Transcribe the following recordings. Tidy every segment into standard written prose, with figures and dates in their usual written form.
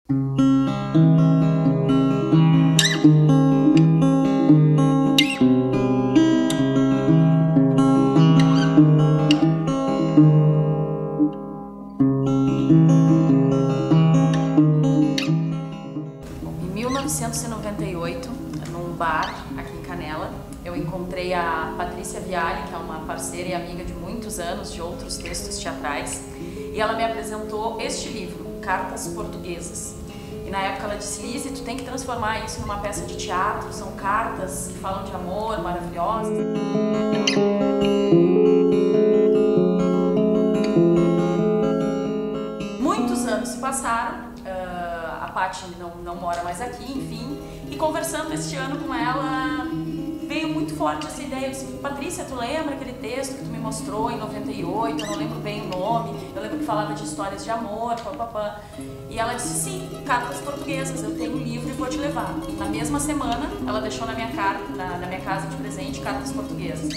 Em 1998, num bar aqui em Canela, eu encontrei a Patrícia Viale, que é uma parceira e amiga de muitos anos, de outros textos teatrais, e ela me apresentou este livro, Cartas Portuguesas. E na época ela disse: Lise, tu tem que transformar isso numa peça de teatro, são cartas que falam de amor, maravilhosas. Muitos anos se passaram, a Paty não mora mais aqui, enfim, e conversando este ano com ela, veio muito forte essa ideia. Eu disse: Patrícia, tu lembra aquele texto que tu me mostrou em 98? Eu não lembro bem o nome, eu lembro que falava de histórias de amor, papapá. E ela disse: sim, Cartas Portuguesas, eu tenho um livro e vou te levar. Na mesma semana, ela deixou na minha casa de presente Cartas Portuguesas.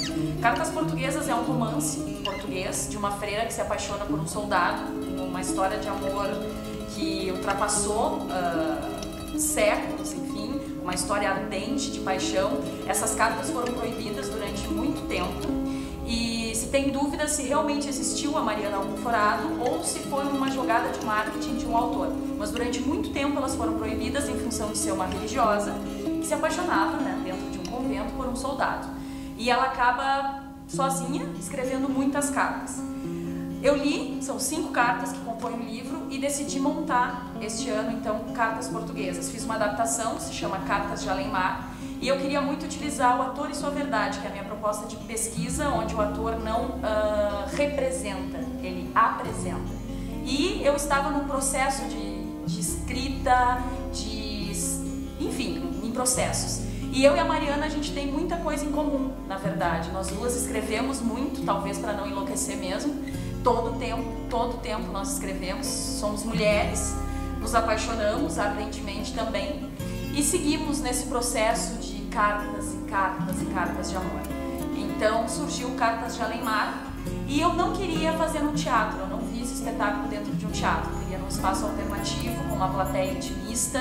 Cartas Portuguesas é um romance português de uma freira que se apaixona por um soldado, uma história de amor que ultrapassou séculos, enfim, uma história ardente de paixão. Essas cartas foram proibidas durante muito tempo e se tem dúvida se realmente existiu a Mariana Alcoforado ou se foi uma jogada de marketing de um autor. Mas durante muito tempo elas foram proibidas em função de ser uma religiosa que se apaixonava, né, dentro de um convento por um soldado. E ela acaba sozinha escrevendo muitas cartas. Eu li, são 5 cartas que compõem o livro e decidi montar este ano, então, Cartas Portuguesas. Fiz uma adaptação, se chama Cartas de Além-Mar, e eu queria muito utilizar o ator e sua verdade, que é a minha proposta de pesquisa, onde o ator não representa, ele apresenta. E eu estava num processo de escrita, enfim, em processos. E eu e a Mariana, a gente tem muita coisa em comum, na verdade. Nós duas escrevemos muito, talvez para não enlouquecer mesmo. Todo tempo nós escrevemos, somos mulheres, nos apaixonamos ardentemente também e seguimos nesse processo de cartas e cartas e cartas de amor. Então surgiu Cartas de Além-Mar e eu não queria fazer no teatro, eu não fiz espetáculo dentro de um teatro, eu queria num espaço alternativo, com uma plateia intimista,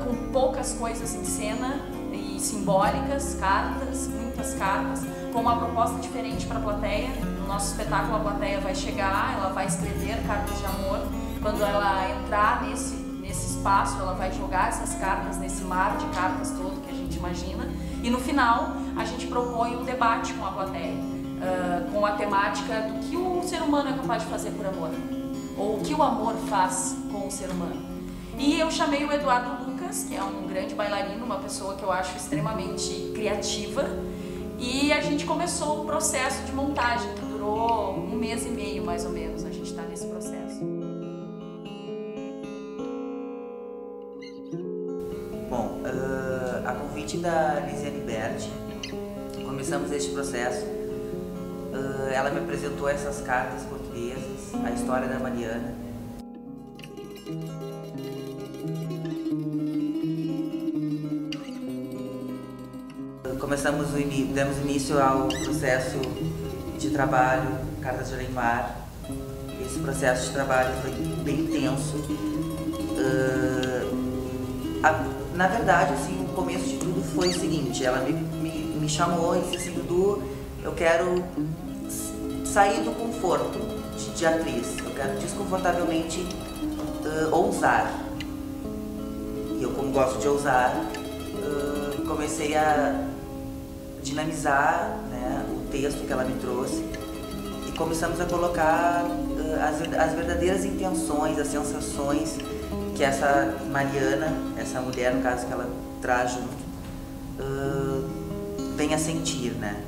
com poucas coisas em cena e simbólicas, cartas, muitas cartas, com uma proposta diferente para a plateia. No nosso espetáculo a plateia vai chegar, ela vai escrever cartas de amor. Quando ela entrar nesse espaço, ela vai jogar essas cartas nesse mar de cartas todo que a gente imagina. E no final a gente propõe um debate com a plateia, com a temática do que o ser humano é capaz de fazer por amor, ou o que o amor faz com o ser humano. E eu chamei o Eduardo Lucas, que é um grande bailarino, uma pessoa que eu acho extremamente criativa, e a gente começou o processo de montagem, que durou 1 mês e meio mais ou menos, a gente está nesse processo. Bom, a convite da Lisiane Berti, começamos este processo. Ela me apresentou essas cartas portuguesas, a história da Mariana. Demos início ao processo de trabalho, Cartas de Além-Mar. Esse processo de trabalho foi bem intenso. Na verdade, assim, o começo de tudo foi o seguinte: ela me chamou e disse assim: Dudu, eu quero sair do conforto de atriz, eu quero desconfortavelmente ousar. E eu, como gosto de ousar, comecei a dinamizar, né, o texto que ela me trouxe e começamos a colocar as verdadeiras intenções, as sensações que essa Mariana, essa mulher, no caso, que ela traz junto, vem a sentir, né?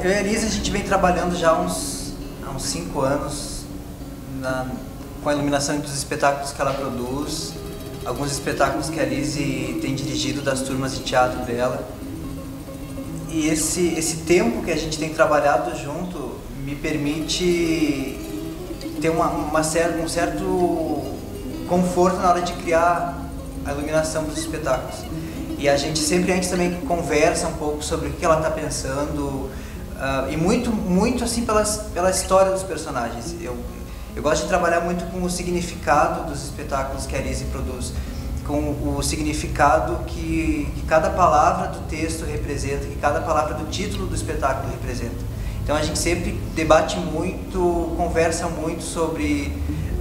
Eu e a Lise, a gente vem trabalhando já há uns 5 anos com a iluminação dos espetáculos que ela produz, alguns espetáculos que a Lise tem dirigido das turmas de teatro dela. E esse tempo que a gente tem trabalhado junto me permite ter um certo conforto na hora de criar a iluminação dos espetáculos. E a gente sempre antes também conversa um pouco sobre o que ela está pensando, e muito assim pela história dos personagens. Eu gosto de trabalhar muito com o significado dos espetáculos que a Lise produz, com o significado que cada palavra do texto representa, que cada palavra do título do espetáculo representa. Então a gente sempre debate muito, conversa muito sobre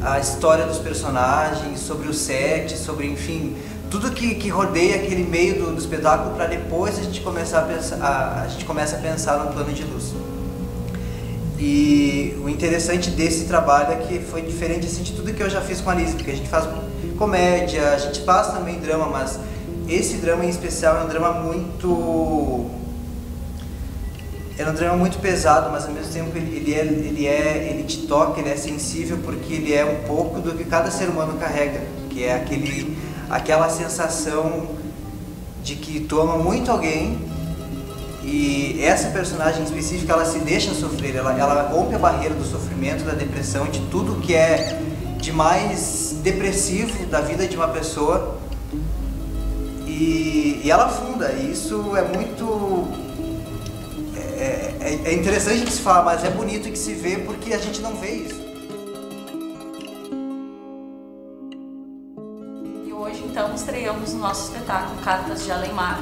a história dos personagens, sobre o set, sobre, enfim, tudo que rodeia aquele meio do espetáculo, para depois a gente começar a pensar no plano de luz. E o interessante desse trabalho é que foi diferente assim, de tudo que eu já fiz com a Lise, porque a gente faz comédia, a gente faz também drama, mas esse drama em especial é um drama muito pesado, mas ao mesmo tempo ele te toca, ele é sensível, porque ele é um pouco do que cada ser humano carrega, que é aquela sensação de que tu ama muito alguém. E essa personagem específica, ela se deixa sofrer, ela rompe a barreira do sofrimento, da depressão, de tudo que é de mais depressivo da vida de uma pessoa, e ela afunda. E isso é muito... É interessante de se falar, mas é bonito de se ver, porque a gente não vê isso. E hoje, então, estreamos o nosso espetáculo Cartas de Além Mar,